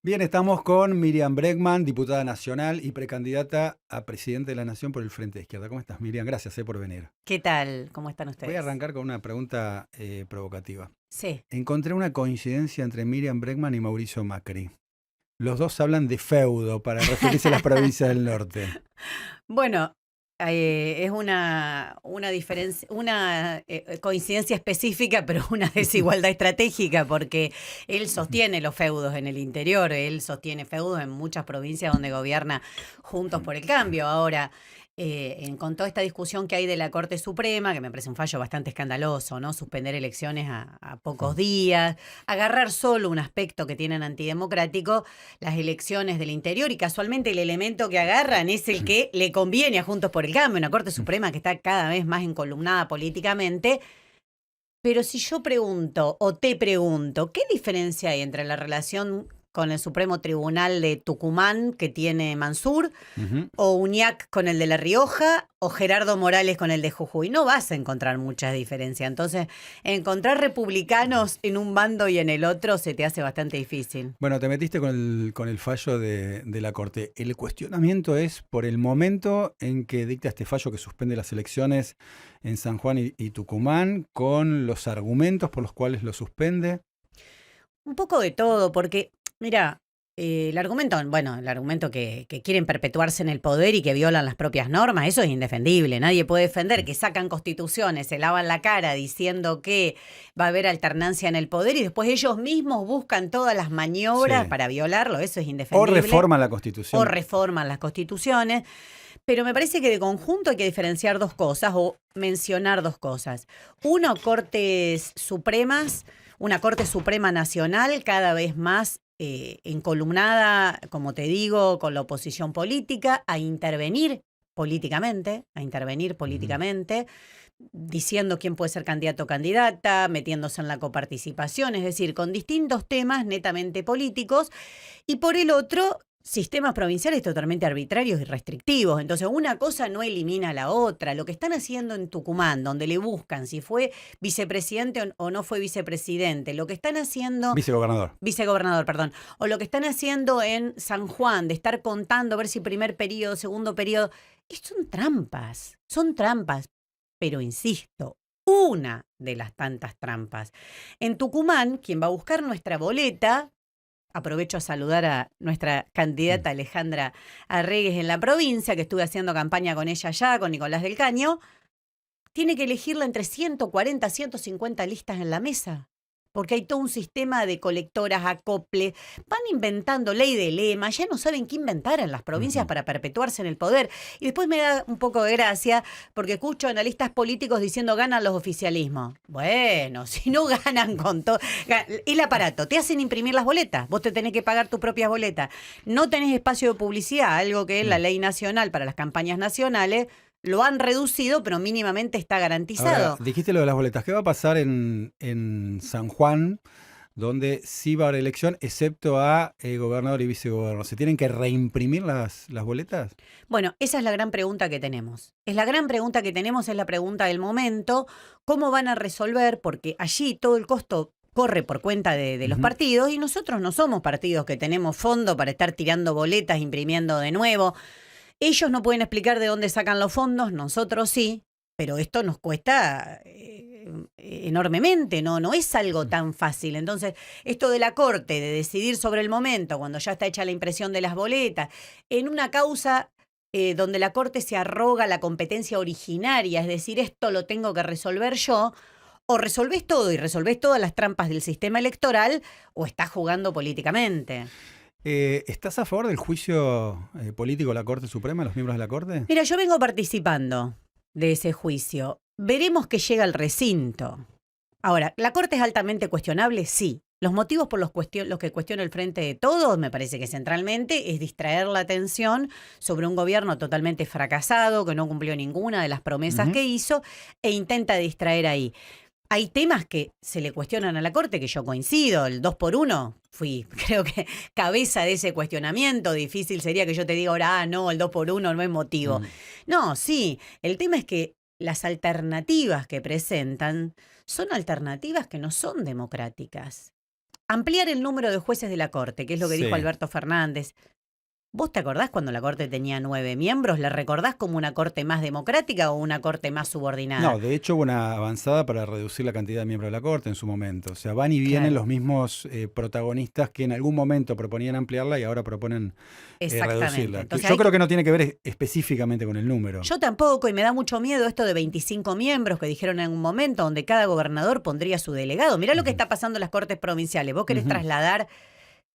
Bien, estamos con Miriam Bregman, diputada nacional y precandidata a presidente de la Nación por el Frente de Izquierda. ¿Cómo estás, Miriam? Gracias por venir. ¿Qué tal? ¿Cómo están Voy a ustedes? arrancar con una pregunta provocativa. Sí. Encontré una coincidencia entre Miriam Bregman y Mauricio Macri. Los dos hablan de feudo para referirse a las provincias del norte. Bueno, es una diferencia, una coincidencia específica, pero una desigualdad estratégica, porque él sostiene los feudos en el interior, él sostiene feudos en muchas provincias donde gobierna Juntos por el Cambio. Ahora, con toda esta discusión que hay de la Corte Suprema, que me parece un fallo bastante escandaloso, ¿no? Suspender elecciones a pocos días, agarrar solo un aspecto que tienen antidemocrático, las elecciones del interior, y casualmente el elemento que agarran es el que le conviene a Juntos por el Cambio, una Corte Suprema que está cada vez más encolumnada políticamente. Pero si yo pregunto o te pregunto, ¿qué diferencia hay entre la relación con el Supremo Tribunal de Tucumán que tiene Mansur, Ujú. o Uñac con el de La Rioja, o Gerardo Morales con el de Jujuy? No vas a encontrar mucha diferencia. Entonces, encontrar republicanos en un bando y en el otro se te hace bastante difícil. Bueno, te metiste con el fallo de la Corte. El cuestionamiento es por el momento en que dicta este fallo que suspende las elecciones en San Juan y Tucumán, con los argumentos por los cuales lo suspende. Un poco de todo, porque, mira, el argumento que quieren perpetuarse en el poder y que violan las propias normas, eso es indefendible. Nadie puede defender que sacan constituciones, se lavan la cara diciendo que va a haber alternancia en el poder y después ellos mismos buscan todas las maniobras Sí. para violarlo, eso es O indefendible. reforma la O Constitución. reforman las constituciones. Pero me parece que de conjunto hay que diferenciar dos cosas o mencionar dos cosas. Uno, Cortes Supremas, una Corte Suprema Nacional cada vez más encolumnada, como te digo, con la oposición política, a intervenir Ujú. políticamente, diciendo quién puede ser candidato o candidata, metiéndose en la coparticipación, es decir, con distintos temas netamente políticos. Y por el otro, sistemas provinciales totalmente arbitrarios y restrictivos. Entonces, una cosa no elimina a la otra. Lo que están haciendo en Tucumán, donde le buscan si fue vicepresidente o no fue vicepresidente, lo que están haciendo, Vicegobernador. vicegobernador, perdón, o lo que están haciendo en San Juan, de estar contando a ver si primer periodo, segundo periodo, son trampas, pero insisto, una de las tantas trampas. En Tucumán, quien va a buscar nuestra boleta, aprovecho a saludar a nuestra Mm. candidata Alejandra Arregues en la provincia, que estuve haciendo campaña con ella allá, con Nicolás del Caño, tiene que elegirla entre 140, 150 listas en la mesa. Porque hay todo un sistema de colectoras, acople, van inventando ley de lema, ya no saben qué inventar en las provincias Ujú. para perpetuarse en el poder. Y después me da un poco de gracia, porque escucho analistas políticos diciendo ganan los oficialismos. Bueno, si no ganan con todo, el aparato, te hacen imprimir las boletas, vos te tenés que pagar tus propias boletas, no tenés espacio de publicidad, algo que es la Mm. ley nacional para las campañas nacionales, lo han reducido, pero mínimamente está Ahora, garantizado. dijiste lo de las boletas. ¿Qué va a pasar en San Juan, donde sí va a haber elección, excepto a gobernador y vicegobernador? ¿Se tienen que reimprimir las boletas? Bueno, esa es la gran pregunta que tenemos. Es la gran pregunta que tenemos, es la pregunta del momento. ¿Cómo van a resolver? Porque allí todo el costo corre por cuenta de los Ujú. partidos y nosotros no somos partidos que tenemos fondo para estar tirando boletas, imprimiendo de nuevo. Ellos no pueden explicar de dónde sacan los fondos, nosotros sí, pero esto nos cuesta enormemente, no es algo tan fácil. Entonces, esto de la Corte, de decidir sobre el momento, cuando ya está hecha la impresión de las boletas, en una causa donde la Corte se arroga la competencia originaria, es decir, esto lo tengo que resolver yo, o resolvés todo y resolvés todas las trampas del sistema electoral, o estás jugando políticamente. ¿Estás a favor del juicio político de la Corte Suprema, los miembros de la Corte? Mira, yo vengo participando de ese juicio. Veremos que llega al recinto. Ahora, ¿la Corte es altamente cuestionable? Sí. Los motivos por los que cuestiona el Frente de Todos, me parece que centralmente, es distraer la atención sobre un gobierno totalmente fracasado, que no cumplió ninguna de las promesas Ujú. que hizo, e intenta distraer ahí. Hay temas que se le cuestionan a la Corte, que yo coincido, el 2 por 1 fui, creo que cabeza de ese cuestionamiento. Difícil sería que yo te diga ahora, no, el 2 por 1 no es motivo. Mm. No, sí, el tema es que las alternativas que presentan son alternativas que no son democráticas. ampliar el número de jueces de la Corte, que es lo que dijo Sí. Alberto Fernández. ¿Vos te acordás cuando la Corte tenía 9 miembros? ¿La recordás como una Corte más democrática o una Corte más subordinada? No, de hecho hubo una avanzada para reducir la cantidad de miembros de la Corte en su momento. O sea, van y vienen Claro, los mismos protagonistas que en algún momento proponían ampliarla y ahora proponen exactamente. reducirla. Entonces Yo creo que no tiene que ver específicamente con el número. yo tampoco, y me da mucho miedo esto de 25 miembros que dijeron en un momento donde cada gobernador pondría su delegado. Mirá lo que Ujú, está pasando en las Cortes provinciales. Vos querés ujú. trasladar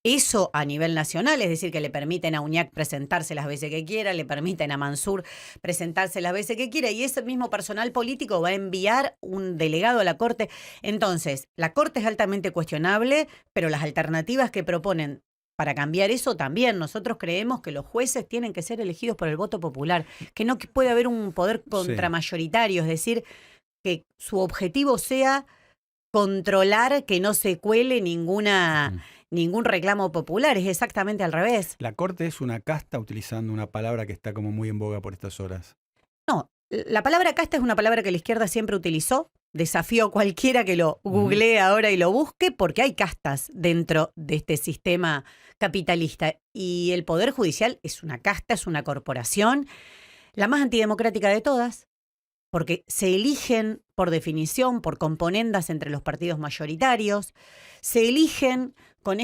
eso a nivel nacional, es decir, que le permiten a Uñac presentarse las veces que quiera, le permiten a Mansur presentarse las veces que quiera, y ese mismo personal político va a enviar un delegado a la Corte. Entonces, la Corte es altamente cuestionable, pero las alternativas que proponen para cambiar eso también. Nosotros creemos que los jueces tienen que ser elegidos por el voto popular, que no puede haber un poder Sí. contramayoritario, es decir, que su objetivo sea controlar que no se cuele Ujú. ningún reclamo popular, es exactamente al revés. La Corte es una casta, utilizando una palabra que está como muy en boga por estas horas. No, la palabra casta es una palabra que la izquierda siempre utilizó. Desafío a cualquiera que lo Ujú. googlee ahora y lo busque, porque hay castas dentro de este sistema capitalista. Y el Poder Judicial es una casta, es una corporación, la más antidemocrática de todas, porque se eligen por definición, por componendas entre los partidos mayoritarios, se eligen con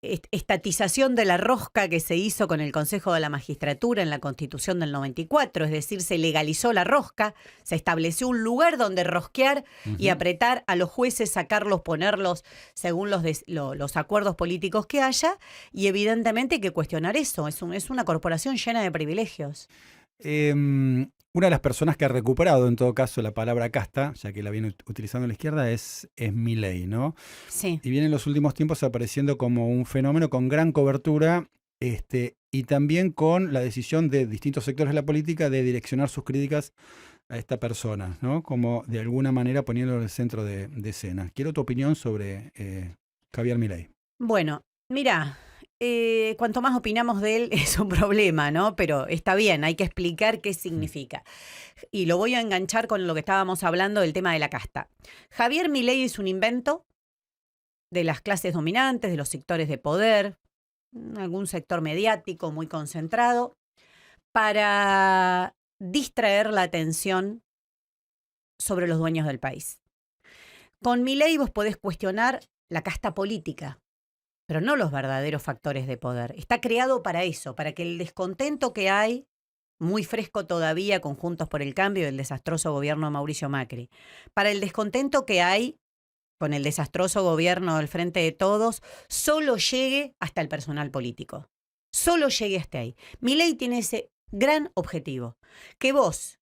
estatización de la rosca que se hizo con el Consejo de la Magistratura en la Constitución del 94, es decir, se legalizó la rosca, se estableció un lugar donde rosquear y Ujú. apretar a los jueces, sacarlos, ponerlos según los acuerdos políticos que haya, y evidentemente hay que cuestionar eso, es una corporación llena de privilegios. Una de las personas que ha recuperado en todo caso la palabra casta, ya que la viene utilizando la izquierda, es Milei, ¿no? Sí. Y viene en los últimos tiempos apareciendo como un fenómeno con gran cobertura, y también con la decisión de distintos sectores de la política de direccionar sus críticas a esta persona, ¿no? Como de alguna manera poniéndolo en el centro de escena. Quiero tu opinión sobre Javier Milei. Bueno, mira, cuanto más opinamos de él es un problema, ¿no? Pero está bien, hay que explicar qué significa. Y lo voy a enganchar con lo que estábamos hablando del tema de la casta. Javier Milei es un invento de las clases dominantes, de los sectores de poder, algún sector mediático muy concentrado, para distraer la atención sobre los dueños del país. Con Milei vos podés cuestionar la casta política, pero no los verdaderos factores de poder. Está creado para eso, para que el descontento que hay, muy fresco todavía con Juntos por el Cambio y el desastroso gobierno de Mauricio Macri, para el descontento que hay con el desastroso gobierno del Frente de Todos, solo llegue hasta el personal político. Solo llegue hasta ahí. Milei tiene ese gran objetivo, que vos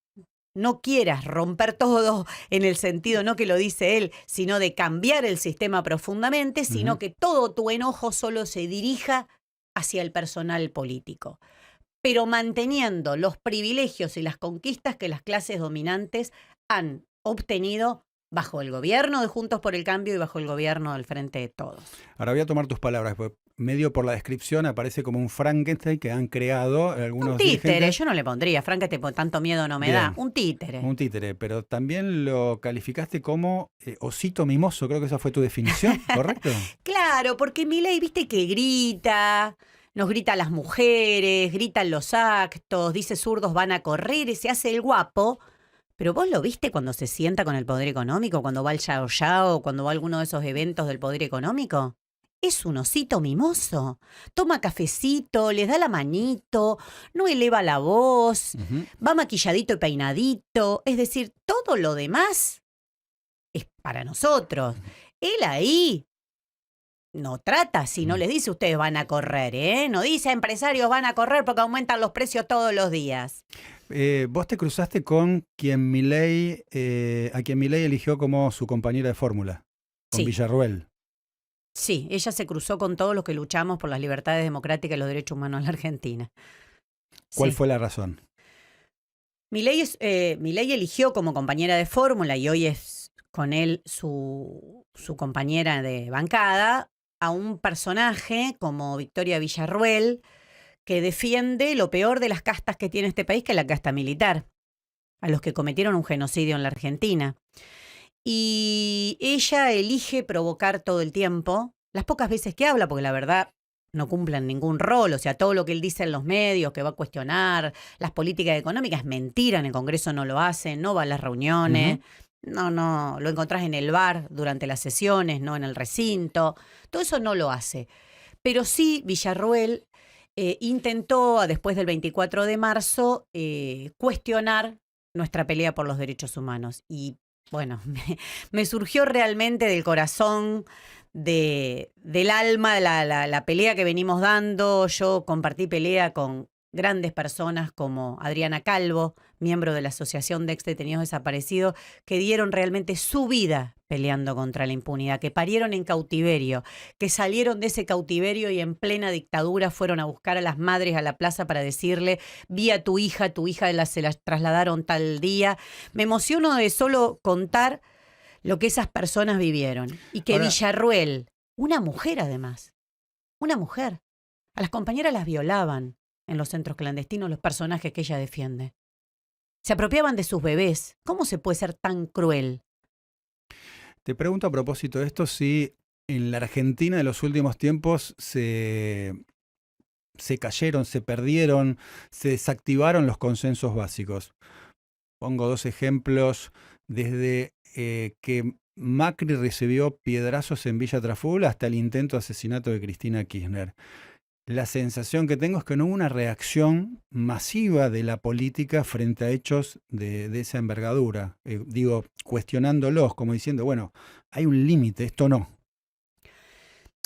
no quieras romper todo en el sentido, no que lo dice él, sino de cambiar el sistema profundamente, sino Ujú. que todo tu enojo solo se dirija hacia el personal político, pero manteniendo los privilegios y las conquistas que las clases dominantes han obtenido bajo el gobierno de Juntos por el Cambio y bajo el gobierno del Frente de Todos. Ahora voy a tomar tus palabras, porque medio por la descripción aparece como un Frankenstein que han creado Un algunos títere, dirigentes. yo no le pondría, Frankenstein, por tanto miedo no me da. Bien, Un títere. un títere, pero también lo calificaste como osito mimoso, creo que esa fue tu definición, ¿correcto? Claro, porque Milei, viste que grita, nos grita a las mujeres, grita en los actos, dice zurdos van a correr y se hace el guapo. Pero vos lo viste cuando se sienta con el poder económico, cuando va al Yao Yao, cuando va a alguno de esos eventos del poder económico. Es un osito mimoso. Toma cafecito, les da la manito, no eleva la voz, Ujú. va maquilladito y peinadito. Es decir, todo lo demás es para nosotros. Él ahí no trata, si no Mm. les dice ustedes van a correr, ¿eh? No dice empresarios van a correr porque aumentan los precios todos los días. Vos te cruzaste con quien a quien Milei eligió como su compañera de fórmula, con Sí, Villarruel. sí, ella se cruzó con todos los que luchamos por las libertades democráticas y los derechos humanos en la Argentina. ¿Cuál Sí. fue la razón? Milei eligió como compañera de fórmula y hoy es con él su compañera de bancada a un personaje como Victoria Villarruel que defiende lo peor de las castas que tiene este país, que es la casta militar, a los que cometieron un genocidio en la Argentina. Y ella elige provocar todo el tiempo, las pocas veces que habla, porque la verdad no cumplen ningún rol, o sea, todo lo que él dice en los medios, que va a cuestionar las políticas económicas, es mentira, en el Congreso no lo hace, no va a las reuniones, no, lo encontrás en el bar durante las sesiones, no en el recinto, todo eso no lo hace. Pero sí, Villarroel intentó, después del 24 de marzo, cuestionar nuestra pelea por los derechos humanos. Y bueno, me surgió realmente del corazón, del alma, la pelea que venimos dando. Yo compartí pelea con grandes personas como Adriana Calvo, miembro de la Asociación de Ex Detenidos Desaparecidos, que dieron realmente su vida peleando contra la impunidad, que parieron en cautiverio, que salieron de ese cautiverio y en plena dictadura fueron a buscar a las madres a la plaza para decirle: vi a tu hija se la trasladaron tal día. Me emociono de solo contar lo que esas personas vivieron. Y que Ahora, Villarroel, una mujer además, una mujer, a las compañeras las violaban en los centros clandestinos los personajes que ella defiende. Se apropiaban de sus bebés. ¿Cómo se puede ser tan cruel? te pregunto a propósito de esto, si en la Argentina de los últimos tiempos se cayeron, se perdieron, se desactivaron los consensos básicos. Pongo dos ejemplos, desde que Macri recibió piedrazos en Villa Traful hasta el intento de asesinato de Cristina Kirchner. La sensación que tengo es que no hubo una reacción masiva de la política frente a hechos de esa envergadura. Digo, cuestionándolos, como diciendo, bueno, hay un límite, esto no.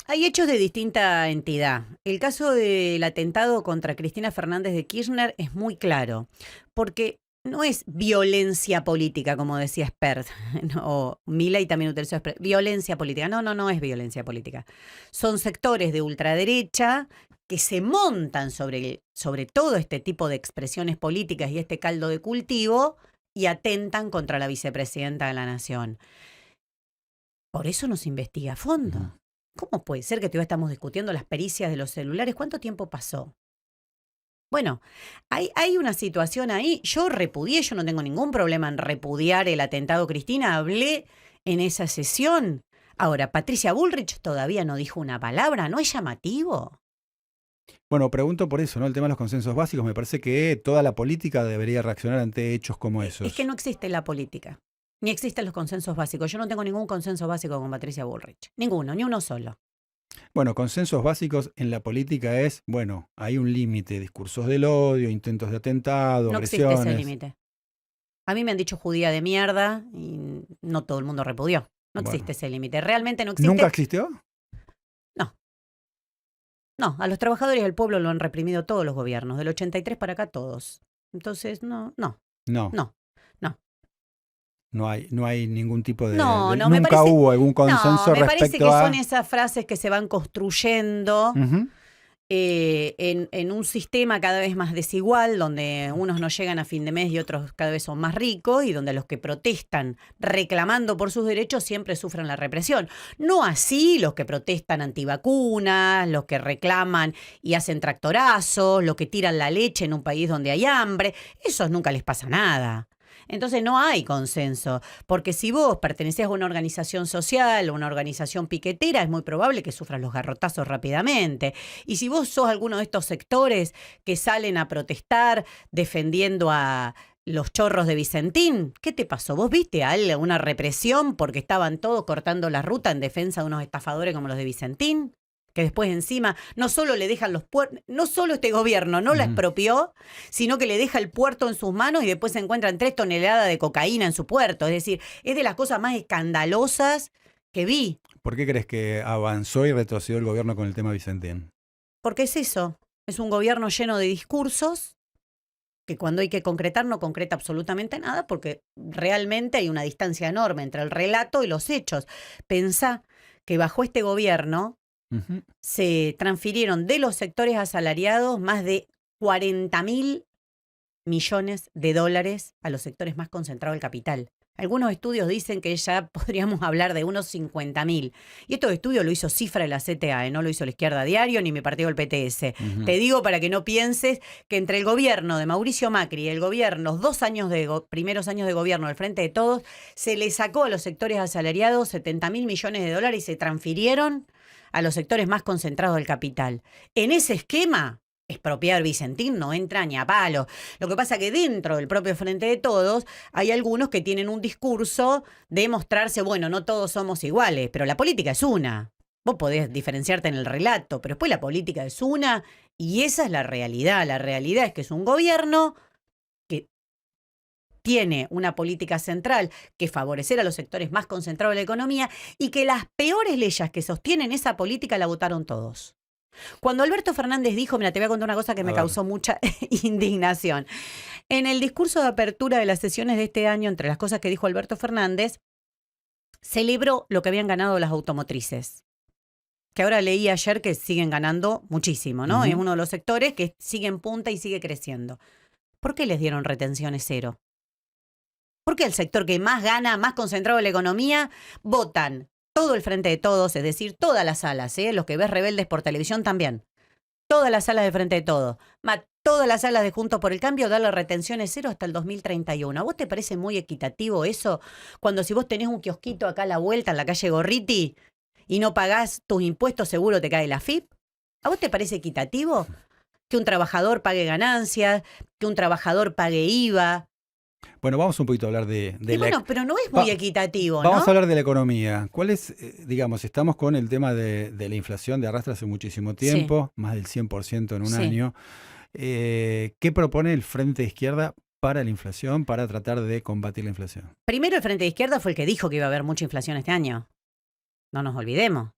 Hay hechos de distinta entidad. El caso del atentado contra Cristina Fernández de Kirchner es muy claro, porque no es violencia política, como decía Spert, o Milei también utilizó Spert. Violencia política. No es violencia política. Son sectores de ultraderecha que se montan sobre todo este tipo de expresiones políticas y este caldo de cultivo y atentan contra la vicepresidenta de la Nación. Por eso nos investiga a fondo. ¿Cómo puede ser que todavía estamos discutiendo las pericias de los celulares? ¿Cuánto tiempo pasó? Bueno, hay una situación ahí. Yo no tengo ningún problema en repudiar el atentado, Cristina. Hablé en esa sesión. Ahora, Patricia Bullrich todavía no dijo una palabra. ¿No es llamativo? Bueno, pregunto por eso, ¿no? El tema de los consensos básicos. Me parece que toda la política debería reaccionar ante hechos como esos. Es que no existe la política, ni existen los consensos básicos. Yo no tengo ningún consenso básico con Patricia Bullrich. Ninguno, ni uno solo. Bueno, consensos básicos en la política es, bueno, hay un límite, discursos del odio, intentos de atentado, No existe agresiones. ese límite. A mí me han dicho judía de mierda y no todo el mundo repudió. No existe ese límite. Realmente no existe. ¿Nunca existió? No, a los trabajadores del pueblo lo han reprimido todos los gobiernos, del 83 para acá todos. Entonces, no. No hay ningún tipo de... No, me nunca parece, hubo algún consenso me parece respecto que a... son esas frases que se van construyendo Ujú. en un sistema cada vez más desigual, donde unos no llegan a fin de mes y otros cada vez son más ricos, y donde los que protestan reclamando por sus derechos siempre sufren la represión. No así los que protestan antivacunas, los que reclaman y hacen tractorazos, los que tiran la leche en un país donde hay hambre. Esos nunca les pasa nada. Entonces no hay consenso, porque si vos pertenecés a una organización social o una organización piquetera, es muy probable que sufras los garrotazos rápidamente. Y si vos sos alguno de estos sectores que salen a protestar defendiendo a los chorros de Vicentín, ¿qué te pasó? ¿Vos viste alguna represión porque estaban todos cortando la ruta en defensa de unos estafadores como los de Vicentín? Que después encima no solo le dejan los puertos, no solo este gobierno no la expropió, sino que le deja el puerto en sus manos y después se encuentran 3 toneladas de cocaína en su puerto. Es decir, es de las cosas más escandalosas que vi. ¿Por qué crees que avanzó y retrocedió el gobierno con el tema Vicentín? Porque es eso, es un gobierno lleno de discursos que cuando hay que concretar no concreta absolutamente nada porque realmente hay una distancia enorme entre el relato y los hechos. Pensá que bajo este gobierno se transfirieron de los sectores asalariados más de 40.000 millones de dólares a los sectores más concentrados del capital. Algunos estudios dicen que ya podríamos hablar de unos 50.000. Y estos estudios lo hizo Cifra de la CTA, no lo hizo la Izquierda Diario ni mi partido el PTS. Ujú. Te digo para que no pienses que entre el gobierno de Mauricio Macri y el gobierno, los 2 años primeros años de gobierno del Frente de Todos, se le sacó a los sectores asalariados 70.000 millones de dólares y se transfirieron a los sectores más concentrados del capital. En ese esquema, expropiar Vicentín no entra ni a palo. Lo que pasa que dentro del propio Frente de Todos hay algunos que tienen un discurso de mostrarse, bueno, no todos somos iguales, pero la política es una. Vos podés diferenciarte en el relato, pero después la política es una y esa es la realidad. La realidad es que es un gobierno que tiene una política central que favorecer a los sectores más concentrados de la economía y que las peores leyes que sostienen esa política la votaron todos. Cuando Alberto Fernández dijo, mira, te voy a contar una cosa que me causó mucha indignación. En el discurso de apertura de las sesiones de este año, entre las cosas que dijo Alberto Fernández, celebró lo que habían ganado las automotrices. Que ahora leí ayer que siguen ganando muchísimo, ¿no? Es uno de los sectores que sigue en punta y sigue creciendo. ¿Por qué les dieron retenciones cero? ¿Por qué el sector que más gana, más concentrado en la economía, votan todo el Frente de Todos, es decir, todas las salas, los que ves rebeldes por televisión también, todas las salas de Frente de Todos, más todas las salas de Juntos por el Cambio, darle retenciones cero hasta el 2031. ¿A vos te parece muy equitativo eso? Cuando si vos tenés un kiosquito acá a la vuelta en la calle Gorriti y no pagás tus impuestos, seguro te cae la FIP. ¿A vos te parece equitativo que un trabajador pague ganancias, que un trabajador pague IVA? Bueno, vamos un poquito a hablar de bueno, pero no es muy equitativo, ¿no? Vamos a hablar de la economía. ¿Cuál es, digamos, estamos con el tema de la inflación de arrastra hace muchísimo tiempo, más del 100% en un año. ¿Qué propone el Frente de Izquierda para la inflación, para tratar de combatir la inflación? Primero, el Frente de Izquierda fue el que dijo que iba a haber mucha inflación este año. No nos olvidemos.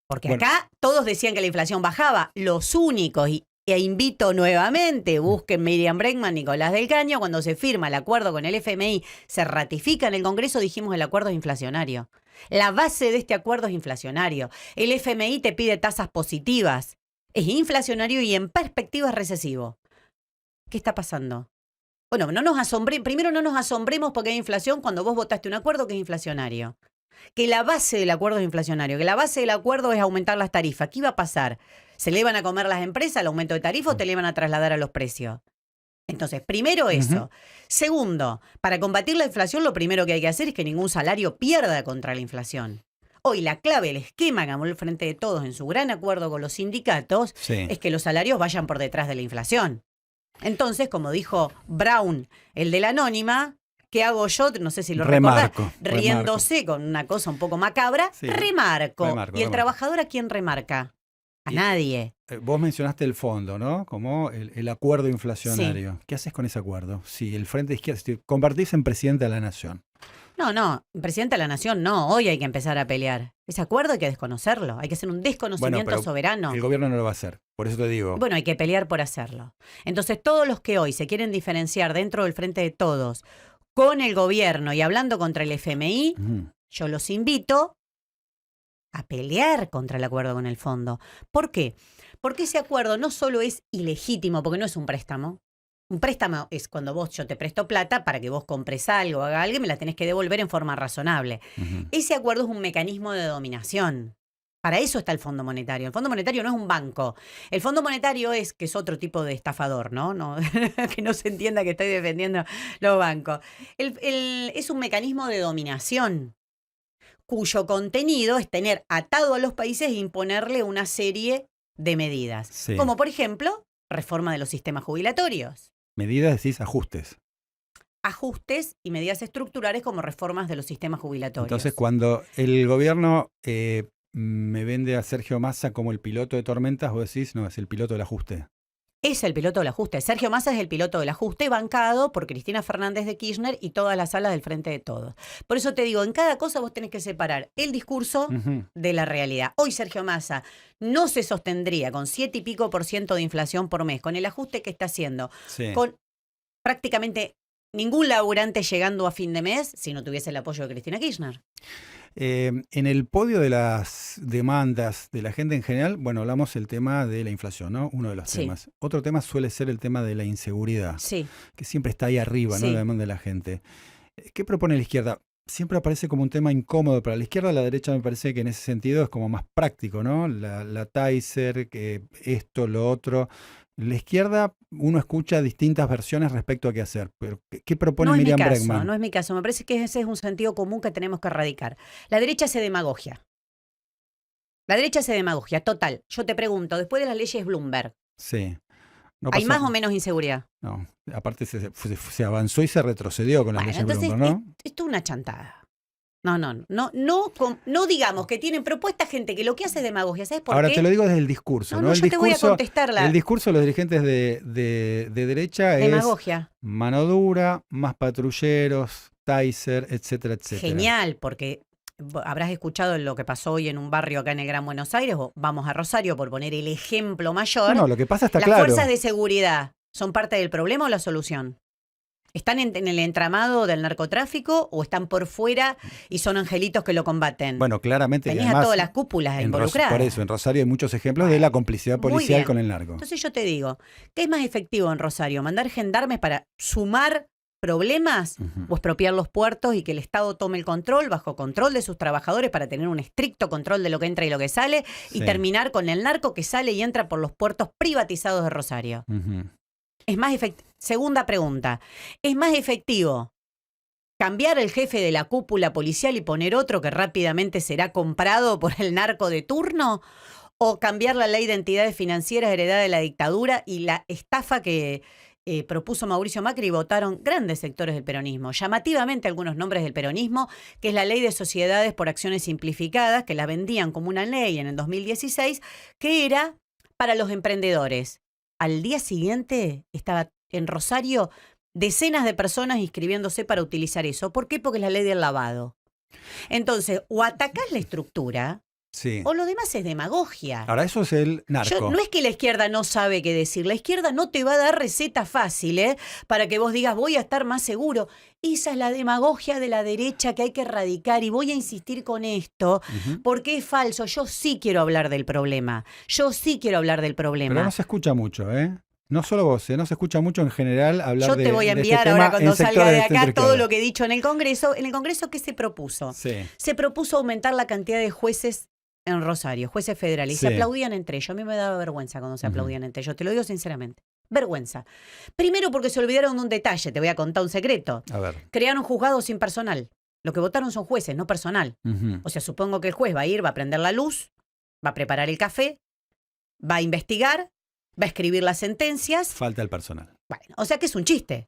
Porque acá todos decían que la inflación bajaba. Los únicos, e invito nuevamente, busquen Miriam Bregman, Nicolás del Caño, cuando se firma el acuerdo con el FMI, se ratifica en el Congreso, dijimos el acuerdo es inflacionario. La base de este acuerdo es inflacionario. El FMI te pide tasas positivas. Es inflacionario y en perspectiva es recesivo. ¿Qué está pasando? Bueno, primero no nos asombremos porque hay inflación cuando vos votaste un acuerdo que es inflacionario. Que la base del acuerdo es inflacionario, que la base del acuerdo es aumentar las tarifas. ¿Qué iba a pasar? ¿Se le van a comer las empresas el aumento de tarifa o te le van a trasladar a los precios? Entonces, primero eso. Segundo, para combatir la inflación lo primero que hay que hacer es que ningún salario pierda contra la inflación. Hoy la clave, el esquema que armó el Frente de Todos en su gran acuerdo con los sindicatos es que los salarios vayan por detrás de la inflación. Entonces, como dijo Brown, el de la Anónima, ¿qué hago yo? No sé si lo recordás. Riéndose con una cosa un poco macabra, remarco. ¿Y el trabajador a quién remarca? A nadie. Vos mencionaste el fondo, ¿no? Como el acuerdo inflacionario. ¿Qué haces con ese acuerdo? Si el Frente de Izquierda, si te convertís en presidente de la Nación. No, presidente de la Nación no. Hoy hay que empezar a pelear. Ese acuerdo hay que desconocerlo. Hay que hacer un desconocimiento soberano. El gobierno no lo va a hacer. Por eso te digo. Bueno, hay que pelear por hacerlo. Entonces, todos los que hoy se quieren diferenciar dentro del Frente de Todos con el gobierno y hablando contra el FMI, yo los invito a pelear contra el acuerdo con el fondo. ¿Por qué? Porque ese acuerdo no solo es ilegítimo, porque no es un préstamo. Un préstamo es cuando yo te presto plata para que vos compres algo, haga algo y me la tenés que devolver en forma razonable. Ese acuerdo es un mecanismo de dominación. Para eso está el Fondo Monetario. El Fondo Monetario no es un banco. El Fondo Monetario que es otro tipo de estafador, ¿no? Que no se entienda que estoy defendiendo los bancos. Es un mecanismo de dominación cuyo contenido es tener atado a los países e imponerle una serie de medidas. Como, por ejemplo, reforma de los sistemas jubilatorios. Medidas, decís, ajustes. Ajustes y medidas estructurales como reformas de los sistemas jubilatorios. Entonces, cuando el gobierno me vende a Sergio Massa como el piloto de tormentas, vos decís, no, es el piloto del ajuste. Es el piloto del ajuste. Sergio Massa es el piloto del ajuste bancado por Cristina Fernández de Kirchner y todas las salas del Frente de Todos. Por eso te digo, en cada cosa vos tenés que separar el discurso de la realidad. Hoy Sergio Massa no se sostendría con 7 y pico % de inflación por mes, con el ajuste que está haciendo, con prácticamente ningún laburante llegando a fin de mes si no tuviese el apoyo de Cristina Kirchner. En el podio de las demandas de la gente en general, bueno, hablamos del tema de la inflación, ¿no? Uno de los temas. Otro tema suele ser el tema de la inseguridad, que siempre está ahí arriba, ¿no? La demanda de la gente. ¿Qué propone la izquierda? Siempre aparece como un tema incómodo para la izquierda. La derecha me parece que en ese sentido es como más práctico, ¿no? La Taser, que esto, lo otro. La izquierda, uno escucha distintas versiones respecto a qué hacer. Pero ¿qué propone No es mi Miriam caso, Bregman? no es mi caso. Me parece que ese es un sentido común que tenemos que erradicar. La derecha hace demagogia. La derecha hace demagogia, total. Yo te pregunto, después de las leyes Bloomberg, Sí. No ¿hay pasó. más o menos inseguridad? No, aparte se avanzó y se retrocedió con las Bueno, leyes entonces Bloomberg, ¿no? esto es una chantada. No digamos que tienen propuesta gente que lo que hace es demagogia. ¿Sabes por Ahora qué? te lo digo desde el discurso, ¿no? No, El yo te voy a discurso, contestar el discurso de los dirigentes de derecha es demagogia. mano dura, más patrulleros, Taser, etcétera, etcétera. Genial, porque habrás escuchado lo que pasó hoy en un barrio acá en el Gran Buenos Aires, o vamos a Rosario por poner el ejemplo mayor. No, lo que pasa está ¿Las claro. fuerzas de seguridad son parte del problema o la solución? ¿Están en el entramado del narcotráfico o están por fuera y son angelitos que lo combaten? Bueno, claramente. Tenés además, a todas las cúpulas involucradas. Por eso, en Rosario hay muchos ejemplos de la complicidad Muy policial bien. con el narco. Entonces yo te digo, ¿qué es más efectivo en Rosario? ¿Mandar gendarmes para sumar problemas o expropiar los puertos y que el Estado tome el control, bajo control de sus trabajadores, para tener un estricto control de lo que entra y lo que sale, y terminar con el narco que sale y entra por los puertos privatizados de Rosario? Es más efectivo. Segunda pregunta, ¿es más efectivo cambiar el jefe de la cúpula policial y poner otro que rápidamente será comprado por el narco de turno? ¿O cambiar la ley de entidades financieras heredada de la dictadura y la estafa que propuso Mauricio Macri y votaron grandes sectores del peronismo? Llamativamente algunos nombres del peronismo, que es la ley de sociedades por acciones simplificadas, que la vendían como una ley en el 2016, que era para los emprendedores. Al día siguiente estaba en Rosario decenas de personas inscribiéndose para utilizar eso. ¿Por qué? Porque es la ley del lavado. Entonces, o atacás la estructura, o lo demás es demagogia. Ahora, eso es el narco. No es que la izquierda no sabe qué decir. La izquierda no te va a dar recetas fáciles para que vos digas voy a estar más seguro. Esa es la demagogia de la derecha que hay que erradicar, y voy a insistir con esto porque es falso. Yo sí quiero hablar del problema. Pero no se escucha mucho, ¿eh? No solo vos, no se escucha mucho en general hablar de Yo te voy a enviar ahora cuando salga de acá todo lo que he dicho en el Congreso. En el Congreso, ¿qué se propuso? Se propuso aumentar la cantidad de jueces en Rosario, jueces federales. Y se aplaudían entre ellos. A mí me daba vergüenza cuando se aplaudían entre ellos. Te lo digo sinceramente. Vergüenza. Primero porque se olvidaron de un detalle. Te voy a contar un secreto. A ver. Crearon juzgados sin personal. Lo que votaron son jueces, no personal. O sea, supongo que el juez va a ir, va a prender la luz, va a preparar el café, va a investigar, va a escribir las sentencias. Falta el personal. Bueno, o sea que es un chiste.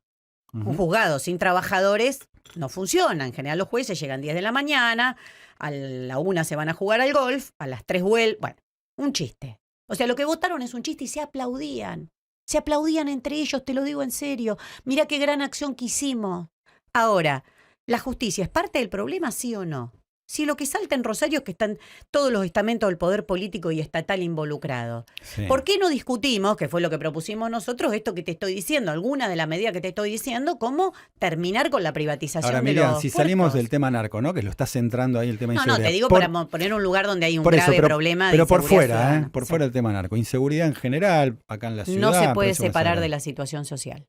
Un juzgado sin trabajadores no funciona. En general los jueces llegan 10 de la mañana, a la 1 se van a jugar al golf, a las 3 vuelven. Bueno, un chiste. O sea, lo que votaron es un chiste y se aplaudían. Se aplaudían entre ellos, te lo digo en serio. Mira qué gran acción que hicimos. Ahora, ¿la justicia es parte del problema, sí o no? Si lo que salta en Rosario es que están todos los estamentos del poder político y estatal involucrados. ¿Por qué no discutimos, que fue lo que propusimos nosotros, esto que te estoy diciendo, alguna de las medidas que te estoy diciendo, cómo terminar con la privatización ahora, de Miriam, los si puertos? salimos del tema narco, ¿no? Que lo está centrando ahí el tema inseguridad. No, te digo para poner un lugar donde hay un grave problema de pero por inseguridad fuera, ciudadana. por fuera del tema narco. Inseguridad en general, acá en la ciudad. No se puede separar de la situación social.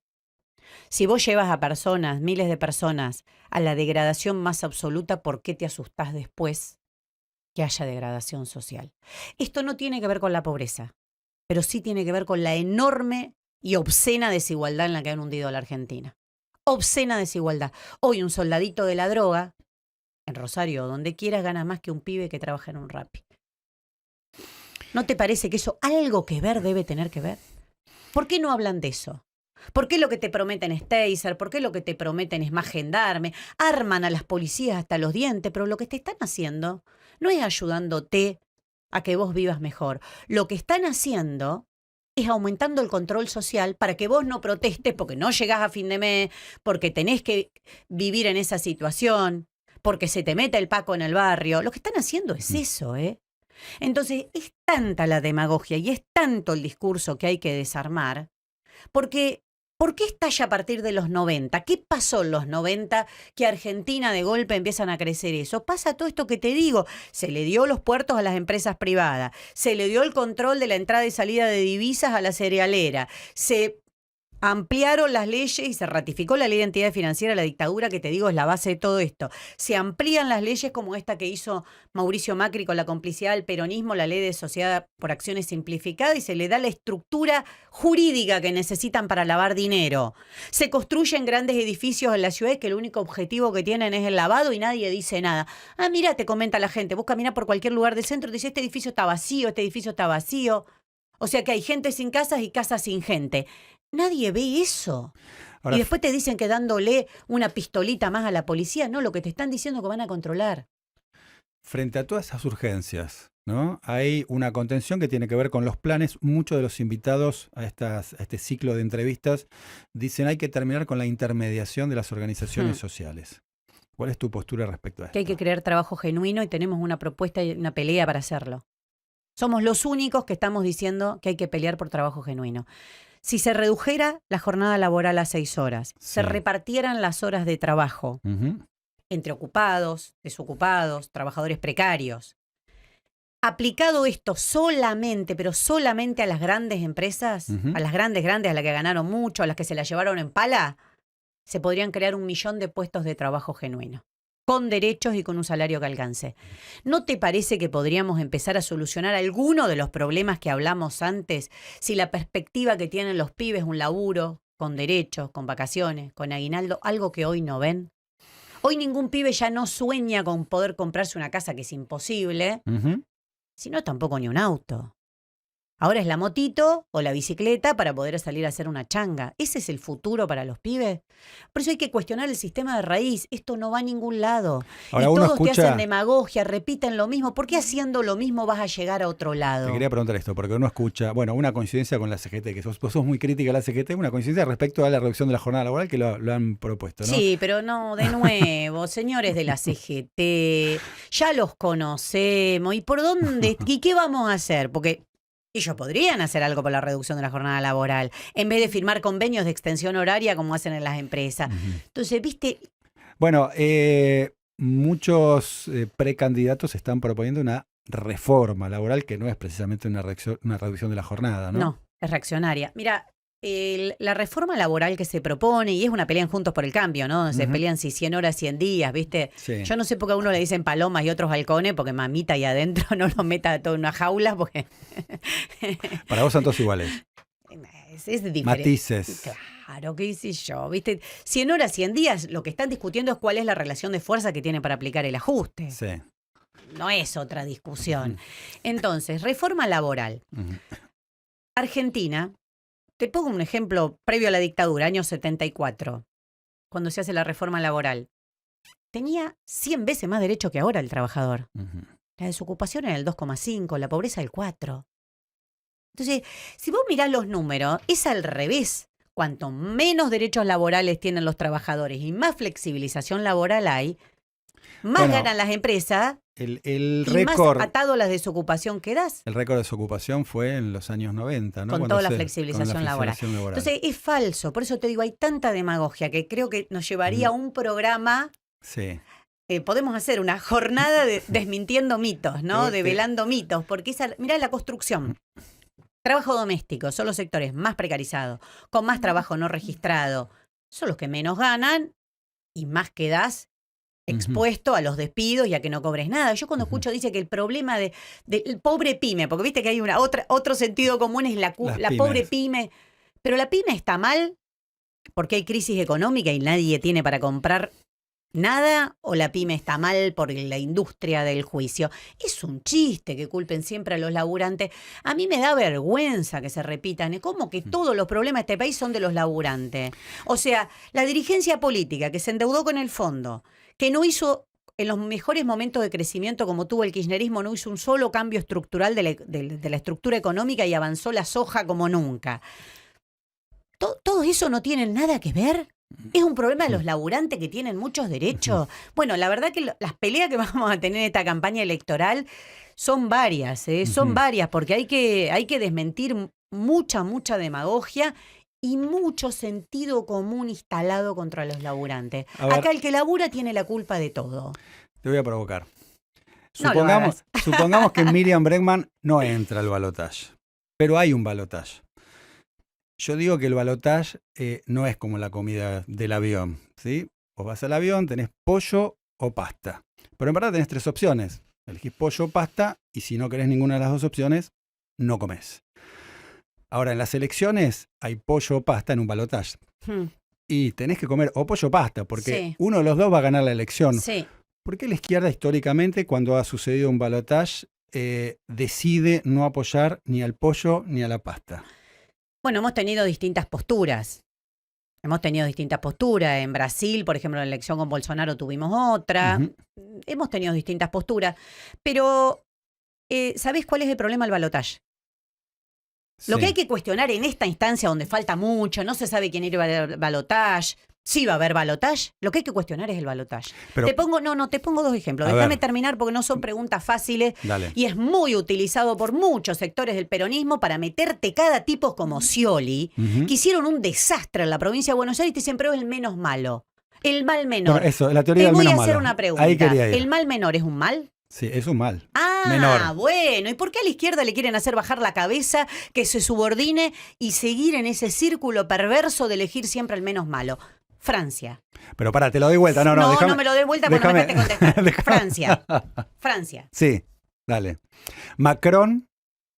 Si vos llevas a personas, miles de personas, a la degradación más absoluta, ¿por qué te asustás después que haya degradación social? Esto no tiene que ver con la pobreza, pero sí tiene que ver con la enorme y obscena desigualdad en la que han hundido a la Argentina. Obscena desigualdad. Hoy un soldadito de la droga, en Rosario o donde quieras, gana más que un pibe que trabaja en un Rappi. ¿No te parece que eso algo que ver debe tener que ver? ¿Por qué no hablan de eso? ¿Por qué lo que te prometen es taser? ¿Por qué lo que te prometen es más gendarme? Arman a las policías hasta los dientes, pero lo que te están haciendo no es ayudándote a que vos vivas mejor. Lo que están haciendo es aumentando el control social para que vos no protestes porque no llegás a fin de mes, porque tenés que vivir en esa situación, porque se te mete el Paco en el barrio. Lo que están haciendo es eso, ¿eh? Entonces, es tanta la demagogia y es tanto el discurso que hay que desarmar, porque ¿por qué estalla a partir de los 90? ¿Qué pasó en los 90 que Argentina de golpe empiezan a crecer eso? Pasa todo esto que te digo. Se le dio los puertos a las empresas privadas, se le dio el control de la entrada y salida de divisas a la cerealera, se ampliaron las leyes y se ratificó la ley de entidades financieras, la dictadura, que te digo es la base de todo esto. Se amplían las leyes como esta que hizo Mauricio Macri con la complicidad del peronismo, la ley de sociedad por acciones simplificada, y se le da la estructura jurídica que necesitan para lavar dinero. Se construyen grandes edificios en la ciudad que el único objetivo que tienen es el lavado y nadie dice nada. Ah, mira, te comenta la gente, vos caminás por cualquier lugar del centro y dice, este edificio está vacío, este edificio está vacío. O sea que hay gente sin casas y casas sin gente. Nadie ve eso. Ahora, Y después te dicen que dándole una pistolita más a la policía, no, lo que te están diciendo es que van a controlar. frente a todas esas urgencias, ¿no? Hay una contención que tiene que ver con los planes. Muchos de los invitados a este ciclo de entrevistas dicen hay que terminar con la intermediación de las organizaciones sociales. ¿Cuál es tu postura respecto a esto? Que hay que crear trabajo genuino y tenemos una propuesta y una pelea para hacerlo. Somos los únicos que estamos diciendo que hay que pelear por trabajo genuino. Si se redujera la jornada laboral a 6 horas, se repartieran las horas de trabajo entre ocupados, desocupados, trabajadores precarios. Aplicado esto solamente, pero solamente a las grandes empresas, a las grandes, a las que ganaron mucho, a las que se las llevaron en pala, se podrían crear 1 millón de puestos de trabajo genuino, con derechos y con un salario que alcance. ¿No te parece que podríamos empezar a solucionar alguno de los problemas que hablamos antes si la perspectiva que tienen los pibes es un laburo, con derechos, con vacaciones, con aguinaldo, algo que hoy no ven? Hoy ningún pibe ya no sueña con poder comprarse una casa, que es imposible, sino tampoco ni un auto. Ahora es la motito o la bicicleta para poder salir a hacer una changa. ¿Ese es el futuro para los pibes? Por eso hay que cuestionar el sistema de raíz. Esto no va a ningún lado. Ahora, y todos escucha, te hacen demagogia, repiten lo mismo. ¿Por qué haciendo lo mismo vas a llegar a otro lado? Te quería preguntar esto, porque uno escucha, bueno, una coincidencia con la CGT, que vos sos muy crítica a la CGT, una coincidencia respecto a la reducción de la jornada laboral que lo han propuesto, ¿no? Sí, pero no, de nuevo, señores de la CGT, ya los conocemos. ¿Y por dónde? ¿Y qué vamos a hacer? Porque ellos podrían hacer algo por la reducción de la jornada laboral, en vez de firmar convenios de extensión horaria como hacen en las empresas. Entonces, ¿viste? Bueno, muchos precandidatos están proponiendo una reforma laboral que no es precisamente una reducción de la jornada, ¿no? No, es reaccionaria. Mira, la reforma laboral que se propone, y es una pelea en Juntos por el Cambio, ¿no? Se pelean si 100 horas, 100 días, ¿viste? Sí. Yo no sé por qué a uno le dicen palomas y otros halcones, porque mamita ahí adentro no lo meta todo en una jaula, porque... Para vos son todos iguales. Es diferente. Matices. Claro, ¿qué hice yo? ¿Viste? 100 horas, 100 días, lo que están discutiendo es cuál es la relación de fuerza que tiene para aplicar el ajuste. Sí. No es otra discusión. Entonces, reforma laboral. Argentina, te pongo un ejemplo previo a la dictadura, año 74, cuando se hace la reforma laboral. Tenía 100 veces más derecho que ahora el trabajador. La desocupación era el 2,5, la pobreza el 4. Entonces, si vos mirás los números, es al revés. Cuanto menos derechos laborales tienen los trabajadores y más flexibilización laboral hay, más ganan las empresas el y récord, más atado a la desocupación quedás. El récord de desocupación fue en los años 90, ¿no? Con Cuando toda la flexibilización laboral. Entonces, es falso. Por eso te digo, hay tanta demagogia que creo que nos llevaría a un programa... Sí. Podemos hacer una jornada de desmintiendo mitos, ¿no? Develando mitos, porque mirá la construcción. Trabajo doméstico, son los sectores más precarizados, con más trabajo no registrado. Son los que menos ganan y más quedás expuesto a los despidos y a que no cobres nada. Yo cuando escucho dice que el problema del pobre pyme, porque viste que hay otro sentido común, es la pobre pyme. Pero la pyme está mal porque hay crisis económica y nadie tiene para comprar nada, o la pyme está mal por la industria del juicio. Es un chiste que culpen siempre a los laburantes. A mí me da vergüenza que se repitan. ¿Cómo que todos los problemas de este país son de los laburantes? O sea, la dirigencia política que se endeudó con el fondo, que no hizo, en los mejores momentos de crecimiento como tuvo el kirchnerismo, no hizo un solo cambio estructural de la estructura económica y avanzó la soja como nunca. ¿Todo eso no tiene nada que ver? ¿Es un problema de los laburantes que tienen muchos derechos? Bueno, la verdad que las peleas que vamos a tener en esta campaña electoral son varias, son varias, porque hay que desmentir mucha demagogia y mucho sentido común instalado contra los laburantes. Acá el que labura tiene la culpa de todo. Te voy a provocar. Supongamos que Miriam Bregman no entra al balotaje, pero hay un balotaje. Yo digo que el balotaje no es como la comida del avión, ¿sí? Vos vas al avión, tenés pollo o pasta. Pero en verdad tenés 3 opciones. Elegís pollo o pasta y si no querés ninguna de las 2 opciones, no comés. Ahora, en las elecciones hay pollo o pasta en un balotaje. Hmm. Y tenés que comer o pollo o pasta, porque Sí. uno de los dos va a ganar la elección. Sí. ¿Por qué la izquierda históricamente, cuando ha sucedido un balotaje, decide no apoyar ni al pollo ni a la pasta? Bueno, hemos tenido distintas posturas. En Brasil, por ejemplo, en la elección con Bolsonaro tuvimos otra. Ujú. Hemos tenido distintas posturas. Pero, ¿sabés cuál es el problema del balotaje? Lo que Sí. hay que cuestionar en esta instancia donde falta mucho, no se sabe quién ir al balotaje, sí va a haber balotaje, lo que hay que cuestionar es el balotaje. Pero, Te pongo 2 ejemplos. A Déjame ver. terminar porque no son preguntas fáciles Dale. y es muy utilizado por muchos sectores del peronismo para meterte cada tipo como Scioli, Ujú. que hicieron un desastre en la provincia de Buenos Aires y te dicen, pero es el menos malo, el mal menor. Bueno, eso, la teoría Te del voy a menos hacer malo. una pregunta. Ahí quería ir. ¿El mal menor es un mal? Sí, es un mal. Ah, Menor. bueno. ¿Y por qué a la izquierda le quieren hacer bajar la cabeza, que se subordine y seguir en ese círculo perverso de elegir siempre al menos malo? Francia. Pero pará, te lo doy vuelta. No, déjame, no me lo doy vuelta porque no me dejaste contestar. déjame. Francia. Sí, dale. ¿Macron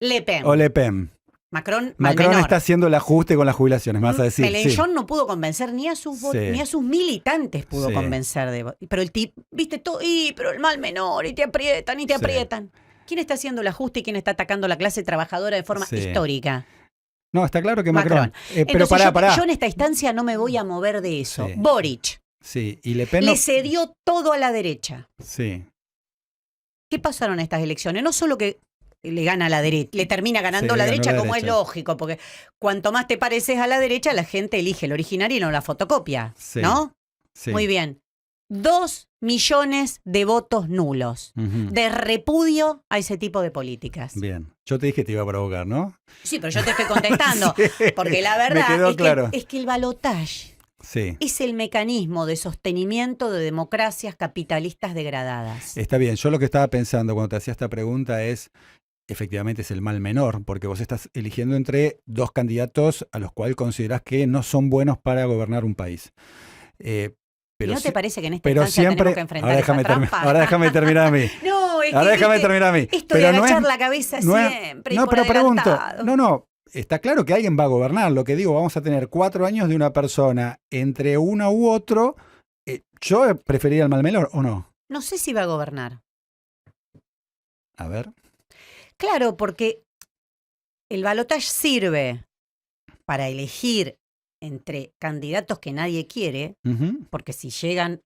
Le Pen. o Le Pen? Macron, mal Macron menor. está haciendo el ajuste con las jubilaciones, me vas a decir. Mélenchon Sí. no pudo convencer ni a sus Sí. ni a sus militantes pudo Sí. convencer de. Pero el tipo, viste todo, pero el mal menor, y te aprietan, y te Sí. aprietan. ¿Quién está haciendo el ajuste y quién está atacando a la clase trabajadora de forma Sí. histórica? No, está claro que Macron. Pero Entonces pará. yo en esta instancia no me voy a mover de eso. Sí. Boric Sí, y Le Pen no. le cedió todo a la derecha. Sí. ¿Qué pasaron en estas elecciones? No solo que le gana a la derecha, le termina ganando Sí, la le ganó derecha la como derecha. es lógico, porque cuanto más te pareces a la derecha, la gente elige el original y no la fotocopia, Sí. ¿no? Sí. Muy bien. 2 millones de votos nulos, Ujú. de repudio a ese tipo de políticas. Bien. Yo te dije que te iba a provocar, ¿no? Sí, pero yo te estoy contestando, Sí. porque la Me verdad quedó es, claro. es que el balotaje Sí. es el mecanismo de sostenimiento de democracias capitalistas degradadas. Está bien. Yo lo que estaba pensando cuando te hacía esta pregunta es, efectivamente es el mal menor, porque vos estás eligiendo entre 2 candidatos a los cuales considerás que no son buenos para gobernar un país. ¿Y Pero no te parece que en esta pero instancia siempre, tenemos que enfrentar ahora esa déjame, trampa? ahora déjame terminar a mí. No, es Ahora que déjame viste, terminar a mí. esto Pero de no agachar es, la cabeza no es- siempre. y no, por pero pregunto, adelantado. no, está claro que alguien va a gobernar. Lo que digo, vamos a tener 4 años de una persona entre uno u otro. Yo preferiría el mal menor, ¿o no? No sé si va a gobernar. A ver. Claro, porque el balotaje sirve para elegir entre candidatos que nadie quiere, Ujú. porque si llegan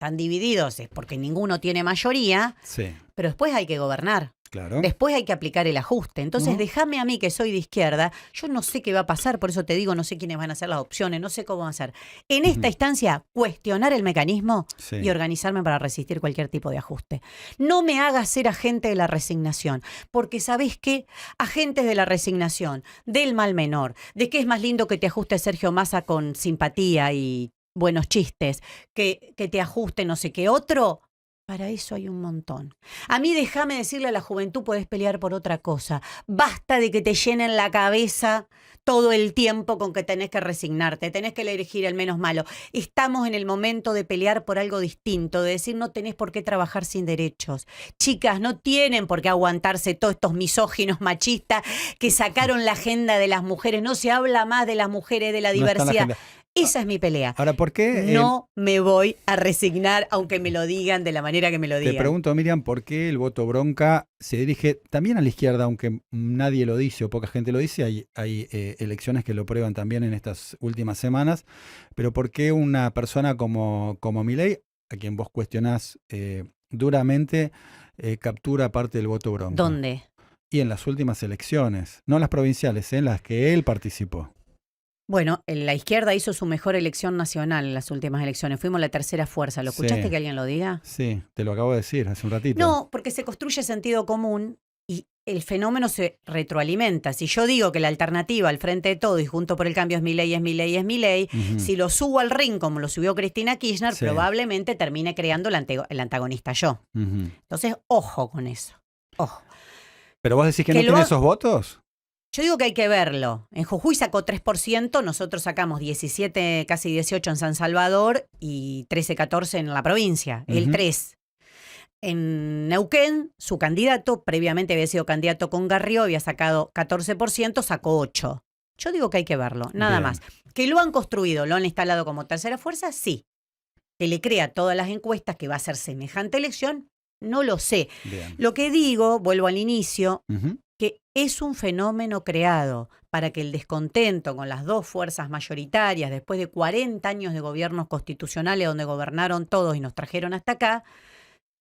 tan divididos es porque ninguno tiene mayoría, Sí, pero después hay que gobernar. claro. Después hay que aplicar el ajuste. Entonces, Ujú. déjame a mí, que soy de izquierda, yo no sé qué va a pasar, por eso te digo, no sé quiénes van a ser las opciones, no sé cómo va a ser. En esta Ujú. instancia, cuestionar el mecanismo Sí. y organizarme para resistir cualquier tipo de ajuste. No me hagas ser agente de la resignación, porque ¿sabés qué? Agentes de la resignación, del mal menor, de que es más lindo que te ajuste Sergio Massa con simpatía y buenos chistes, que te ajuste no sé qué otro. Para eso hay un montón. A mí déjame decirle a la juventud, podés pelear por otra cosa. Basta de que te llenen la cabeza todo el tiempo con que tenés que resignarte, tenés que elegir el menos malo. Estamos en el momento de pelear por algo distinto, de decir no tenés por qué trabajar sin derechos. Chicas, no tienen por qué aguantarse todos estos misóginos machistas que sacaron la agenda de las mujeres. No se habla más de las mujeres, de la No está en la diversidad. agenda. Esa es mi pelea. Ahora, ¿por qué? No me voy a resignar, aunque me lo digan de la manera que me lo Te digan. pregunto, Miriam, ¿por qué el voto bronca se dirige también a la izquierda, aunque nadie lo dice o poca gente lo dice? Hay elecciones que lo prueban también en estas últimas semanas. Pero ¿por qué una persona como Milei, a quien vos cuestionás duramente, captura parte del voto bronca? ¿Dónde? Y en las últimas elecciones, no las provinciales, en las que él participó. Bueno, la izquierda hizo su mejor elección nacional en las últimas elecciones. Fuimos la tercera fuerza. ¿Lo escuchaste Sí. que alguien lo diga? Sí, te lo acabo de decir hace un ratito. No, porque se construye sentido común y el fenómeno se retroalimenta. Si yo digo que la alternativa al Frente de Todo y Junto por el Cambio es Milei, Ujú. si lo subo al ring como lo subió Cristina Kirchner, Sí. probablemente termine creando el antagonista yo. Ujú. Entonces, ojo con eso. Ojo. Pero vos decís que no Que lo tiene ha- esos votos. Yo digo que hay que verlo. En Jujuy sacó 3%, nosotros sacamos 17, casi 18 en San Salvador y 13, 14 en la provincia, el 3. En Neuquén, su candidato, previamente había sido candidato con Garrió, había sacado 14%, sacó 8. Yo digo que hay que verlo, nada Bien. más. Que lo han construido, lo han instalado como tercera fuerza, sí. Que le crea todas las encuestas que va a ser semejante elección, no lo sé. Bien. Lo que digo, vuelvo al inicio, que es un fenómeno creado para que el descontento con las dos fuerzas mayoritarias, después de 40 años de gobiernos constitucionales donde gobernaron todos y nos trajeron hasta acá,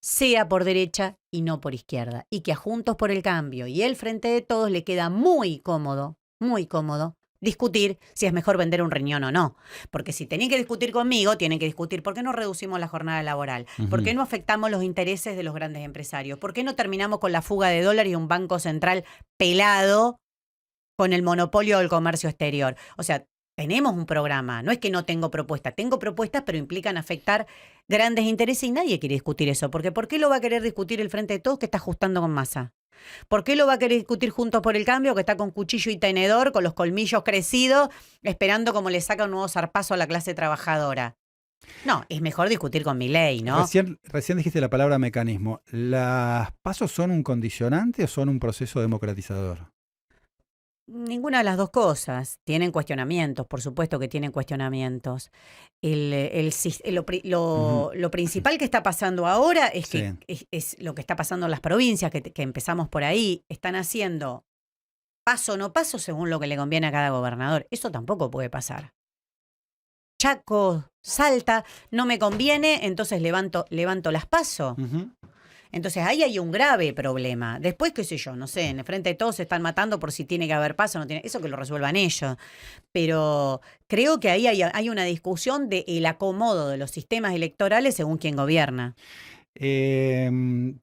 sea por derecha y no por izquierda. Y que a Juntos por el Cambio y el Frente de Todos le queda muy cómodo discutir si es mejor vender un riñón o no. Porque si tienen que discutir conmigo, tienen que discutir por qué no reducimos la jornada laboral, por qué no afectamos los intereses de los grandes empresarios, por qué no terminamos con la fuga de dólares y un banco central pelado con el monopolio del comercio exterior. O sea, tenemos un programa, no es que no tengo propuestas, tengo propuestas, pero implican afectar grandes intereses y nadie quiere discutir eso. Porque ¿por qué lo va a querer discutir el Frente de Todos que está ajustando con Massa? ¿Por qué lo va a querer discutir Juntos por el Cambio, que está con cuchillo y tenedor, con los colmillos crecidos, esperando como le saca un nuevo zarpazo a la clase trabajadora? No, es mejor discutir con Milei, ¿no? Recién dijiste la palabra mecanismo. ¿Las pasos son un condicionante o son un proceso democratizador? Ninguna de las dos cosas. Tienen cuestionamientos, por supuesto que tienen cuestionamientos. Lo principal que está pasando ahora es que es lo que está pasando en las provincias, que empezamos por ahí. Están haciendo paso o no paso según lo que le conviene a cada gobernador. Eso tampoco puede pasar. Chaco, Salta, no me conviene, entonces levanto las paso. Entonces ahí hay un grave problema. Después, qué sé yo, no sé, en el Frente de Todos se están matando por si tiene que haber paso o no tiene. Eso que lo resuelvan ellos. Pero creo que ahí hay una discusión del acomodo de los sistemas electorales según quién gobierna. Te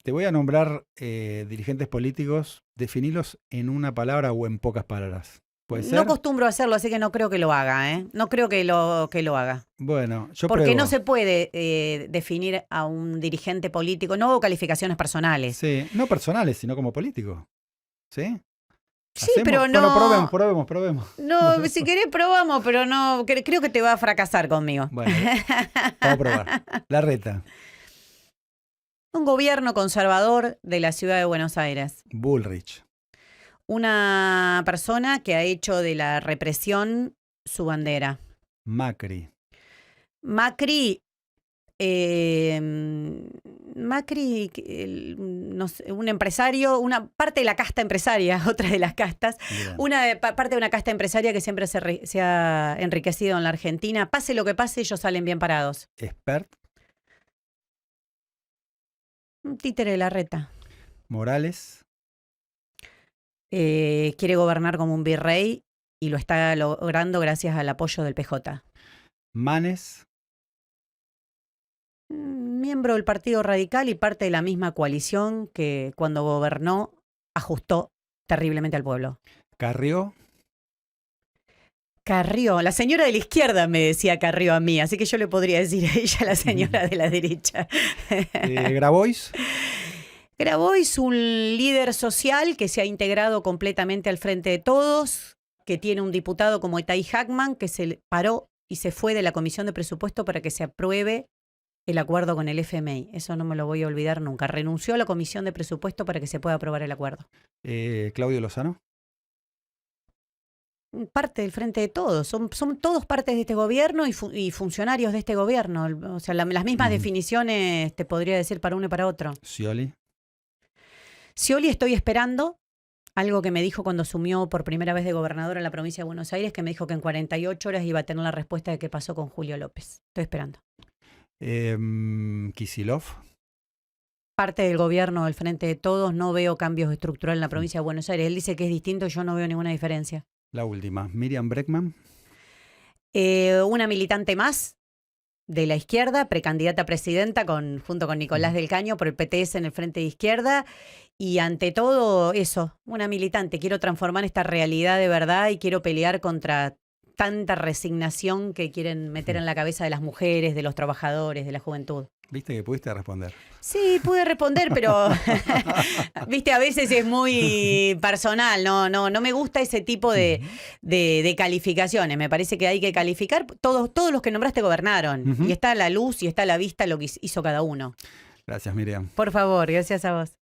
voy a nombrar dirigentes políticos, definilos en una palabra o en pocas palabras. ¿Puede ser? No acostumbro a hacerlo, así que no creo que lo haga, ¿eh? No creo que lo haga. Bueno, yo Porque pruebo. no se puede definir a un dirigente político, no hago calificaciones personales. Sí, no personales, sino como políticos. ¿Sí? Sí, pero no. Bueno, probemos. No, si querés probamos, pero no, creo que te va a fracasar conmigo. Bueno, vamos a probar. Larreta. Un gobierno conservador de la ciudad de Buenos Aires. Bullrich. Una persona que ha hecho de la represión su bandera. Macri. Macri, no sé, un empresario, una parte de la casta empresaria, otra de las castas, parte de una casta empresaria que siempre se ha enriquecido en la Argentina. Pase lo que pase, ellos salen bien parados. Expert. Un títere de Larreta. Morales. Quiere gobernar como un virrey y lo está logrando gracias al apoyo del PJ. Manes. Miembro del Partido Radical y parte de la misma coalición que cuando gobernó ajustó terriblemente al pueblo. Carrió. Carrió, la señora de la izquierda me decía Carrió a mí, así que yo le podría decir a ella la señora de la derecha. Grabois. Grabois, un líder social que se ha integrado completamente al Frente de Todos, que tiene un diputado como Etay Hackman, que se paró y se fue de la Comisión de Presupuesto para que se apruebe el acuerdo con el FMI. Eso no me lo voy a olvidar nunca. Renunció a la Comisión de Presupuesto para que se pueda aprobar el acuerdo. Claudio Lozano. Parte del Frente de Todos. Son todos partes de este gobierno y funcionarios de este gobierno. O sea, las mismas definiciones te podría decir para uno y para otro. Scioli. Scioli estoy esperando algo que me dijo cuando asumió por primera vez de gobernador en la provincia de Buenos Aires, que me dijo que en 48 horas iba a tener la respuesta de qué pasó con Julio López. Estoy esperando. Kicillof. Parte del gobierno del Frente de Todos, no veo cambios estructurales en la provincia de Buenos Aires. Él dice que es distinto y yo no veo ninguna diferencia. La última, Miriam Bregman. Una militante más de la izquierda, precandidata a presidenta junto con Nicolás del Caño por el PTS en el Frente de Izquierda. Y ante todo eso, una militante. Quiero transformar esta realidad de verdad y quiero pelear contra tanta resignación que quieren meter en la cabeza de las mujeres, de los trabajadores, de la juventud. Viste que pudiste responder. Sí, pude responder, pero viste, a veces es muy personal, no me gusta ese tipo de calificaciones. Me parece que hay que calificar. Todos los que nombraste gobernaron. Y está a la luz y está a la vista lo que hizo cada uno. Gracias, Miriam. Por favor, gracias a vos.